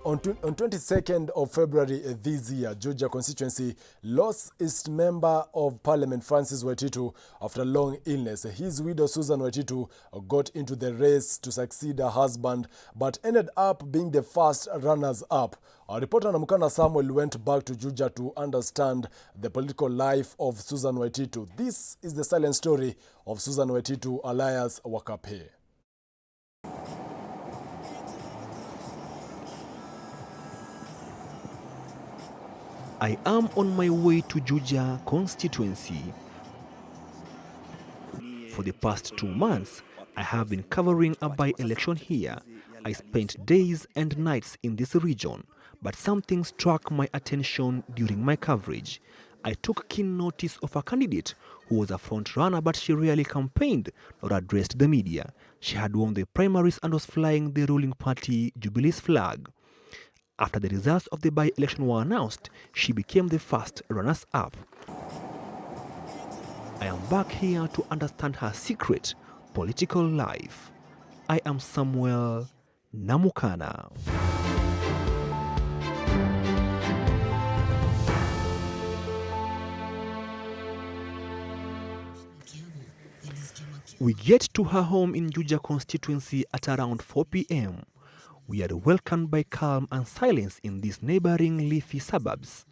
On 22nd of February this year, Juja constituency lost its member of parliament Francis Waititu after long illness. His widow Susan Waititu got into the race to succeed her husband but ended up being the first runners-up. Our reporter Namukana Samuel went back to Juja to understand the political life of Susan Waititu. This is the silent story of Susan Waititu alias Wakape. I am on my way to Juja constituency. For the past 2 months, I have been covering a by-election here. I spent days and nights in this region, but something struck my attention during my coverage. I took keen notice of a candidate who was a front-runner, but she rarely campaigned or addressed the media. She had won the primaries and was flying the ruling party Jubilee's flag. After the results of the by-election were announced, she became the first runners-up. I am back here to understand her secret political life. I am Samuel Namukana. We get to her home in Juja constituency at around 4 p.m. We are welcomed by calm and silence in these neighboring leafy suburbs.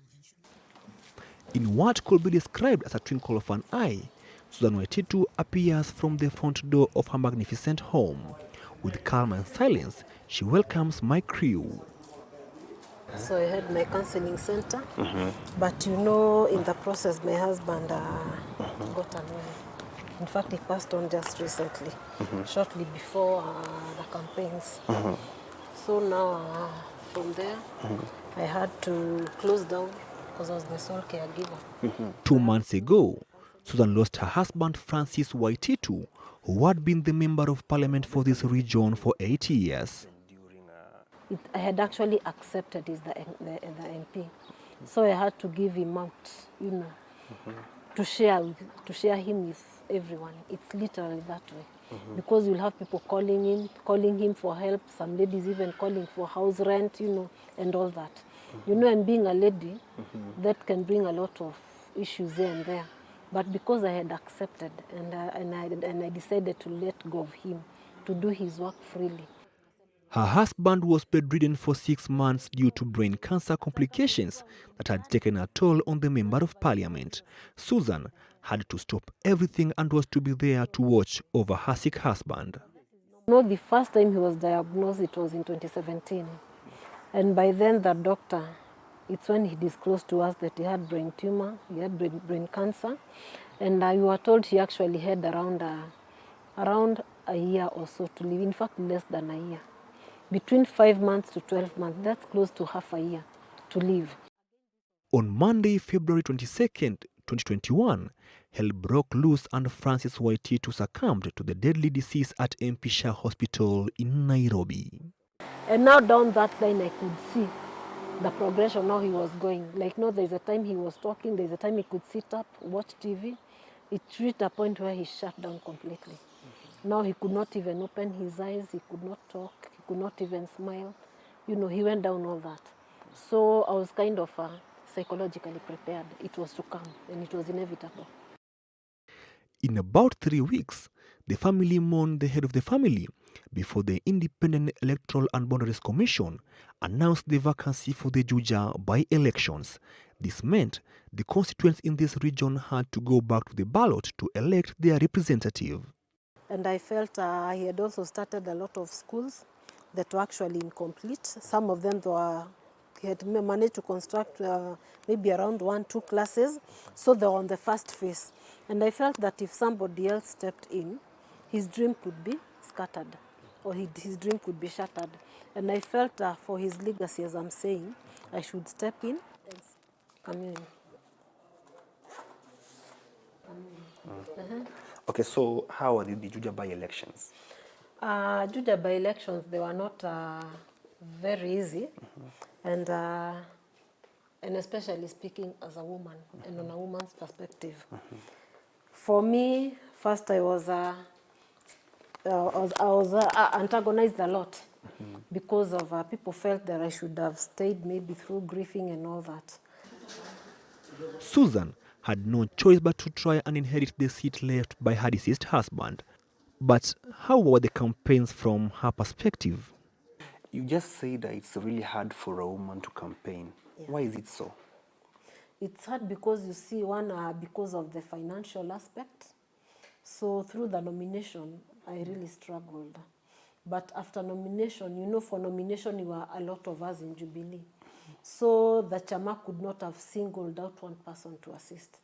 In what could be described as a twinkle of an eye, Susan Waititu appears from the front door of her magnificent home. With calm and silence, she welcomes my crew. So I had my counseling center, but you know, in the process, my husband got away. In fact, he passed on just recently, shortly before the campaigns. So now, from there, I had to close down because I was the sole caregiver. 2 months ago, Susan lost her husband Francis Waititu, who had been the member of parliament for this region for 8 years. I had actually accepted as the MP, so I had to give him out, you know, to share him with everyone. It's literally that way. Because you'll have people calling him for help, some ladies even calling for house rent, you know, and all that. You know, and being a lady, that can bring a lot of issues there and there. But because I had accepted and I decided to let go of him, to do his work freely. Her husband was bedridden for 6 months due to brain cancer complications that had taken a toll on the member of parliament. Susan had to stop everything and was to be there to watch over her sick husband. No, the first time he was diagnosed, it was in 2017. And by then the doctor, it's when he disclosed to us that he had brain tumor, he had brain cancer. And we were told he actually had around a year or so to live, in fact less than a year. Between 5 months to 12 months, that's close to half a year to live. On Monday, February 22nd, 2021, hell broke loose and Francis Waititu succumbed to the deadly disease at MP Shah Hospital in Nairobi. And now down that line I could see the progression, how he was going. Like, no, there's a time he was talking, there's a time he could sit up, watch TV. It reached a point where he shut down completely. Now he could not even open his eyes, he could not talk, he could not even smile. You know, he went down all that. So I was kind of psychologically prepared. It was to come and it was inevitable. In about 3 weeks, the family mourned the head of the family before the Independent Electoral and Boundaries Commission announced the vacancy for the Juja by-elections. This meant the constituents in this region had to go back to the ballot to elect their representative. And I felt he had also started a lot of schools that were actually incomplete. Some of them he had managed to construct maybe around 1-2 classes, so they were on the first phase. And I felt that if somebody else stepped in, his dream could be scattered, or his dream could be shattered. And I felt for his legacy, as I'm saying, I should step in and come in. Okay, so how are the Juja by-elections? Juja by-elections, they were not very easy, and especially speaking as a woman and on a woman's perspective. For me, first I was antagonized a lot because of people felt that I should have stayed maybe through grieving and all that. Susan had no choice but to try and inherit the seat left by her deceased husband. But how were the campaigns from her perspective? You just say that it's really hard for a woman to campaign. Yeah. Why is it so? It's hard because you see, because of the financial aspect. So through the nomination, I really struggled. But after nomination, for nomination, you were a lot of us in Jubilee. So the Chama could not have singled out one person to assist.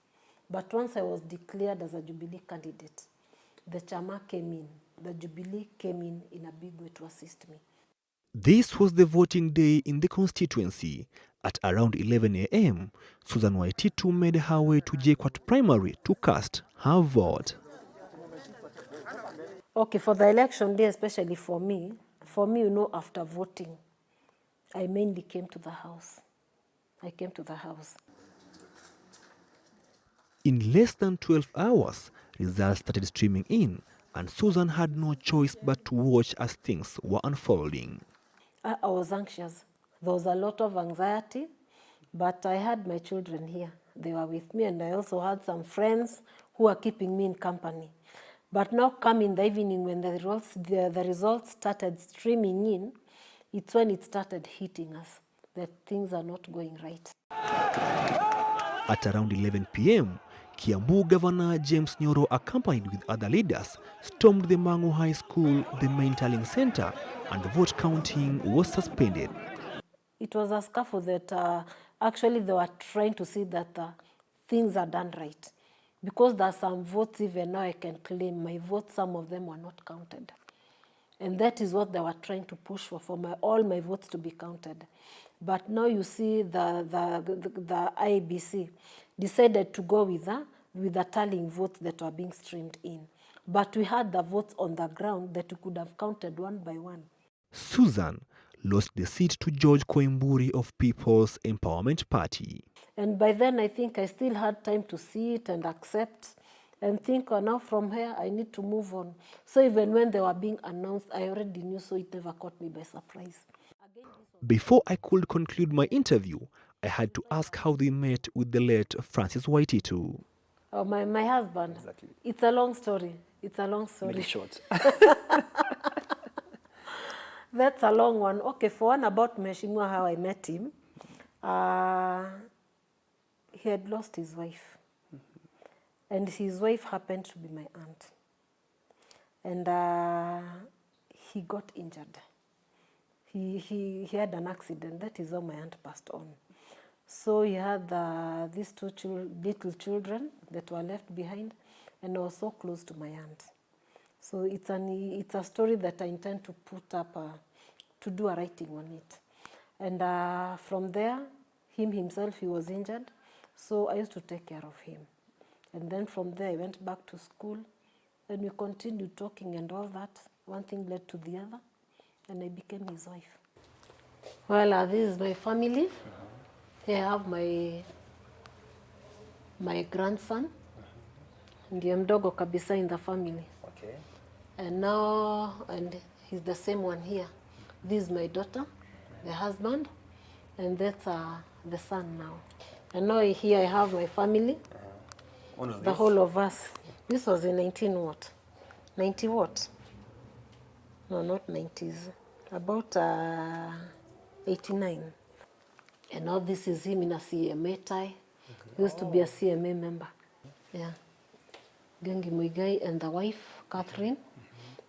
But once I was declared as a Jubilee candidate, the Chama came in. The Jubilee came in a big way to assist me. This was the voting day in the constituency. At around 11 a.m., Susan Waititu made her way to JKUAT Primary to cast her vote. Okay, for the election day, especially for me, after voting, I mainly came to the house. I came to the house. In less than 12 hours, results started streaming in, and Susan had no choice but to watch as things were unfolding. I was anxious. There was a lot of anxiety, but I had my children here. They were with me, and I also had some friends who were keeping me in company. But now come in the evening when the results started streaming in, it's when it started hitting us that things are not going right. At around 11 p.m., Kiambu Governor James Nyoro, accompanied with other leaders, stormed the Mangu High School, the main tallying center, and vote counting was suspended. It was a scaffold that actually they were trying to see that things are done right. Because there are some votes, even now I can claim my votes, some of them were not counted. And that is what they were trying to push for all my votes to be counted. But now you see the IEBC decided to go with the tallying votes that were being streamed in. But we had the votes on the ground that we could have counted one by one. Susan lost the seat to George Koimburi of People's Empowerment Party. And by then, I think I still had time to see it and accept and think, oh, now from here, I need to move on. So even when they were being announced, I already knew, so it never caught me by surprise. Before I could conclude my interview, I had to ask how they met with the late Francis Waititu. Oh, my husband. Exactly. It's a long story. It's a long story. Very short. That's a long one. Okay, for one about Mheshimiwa, how I met him. He had lost his wife. And his wife happened to be my aunt. And he got injured. He had an accident. That is how my aunt passed on. So he had these two little children that were left behind, and I was so close to my aunt. So it's a story that I intend to put up, to do a writing on it. And from there, him himself, he was injured, so I used to take care of him. And then from there, I went back to school, and we continued talking and all that. One thing led to the other, and I became his wife. Well, this is my family. Here I have my grandson, ndiye mdogo kabisa in the family. Okay. And he's the same one here. This is my daughter, the husband, and that's the son now. And now here I have my family, the whole of us. This was in 90 what? No, not 90s. About 89. And now this is him in a CMA tie. He used to be a CMA member. Yeah. Gengi Muigai and the wife, Catherine.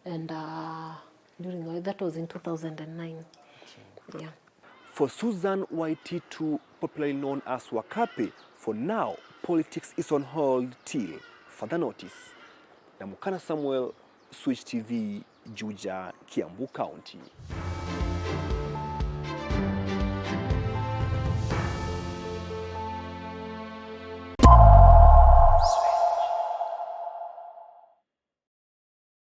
And that was in 2009. Yeah. For Susan Waititu, popularly known as Wakape, for now, politics is on hold till further notice. Namukana Samuel, Switch TV, Juja, Kiambu County.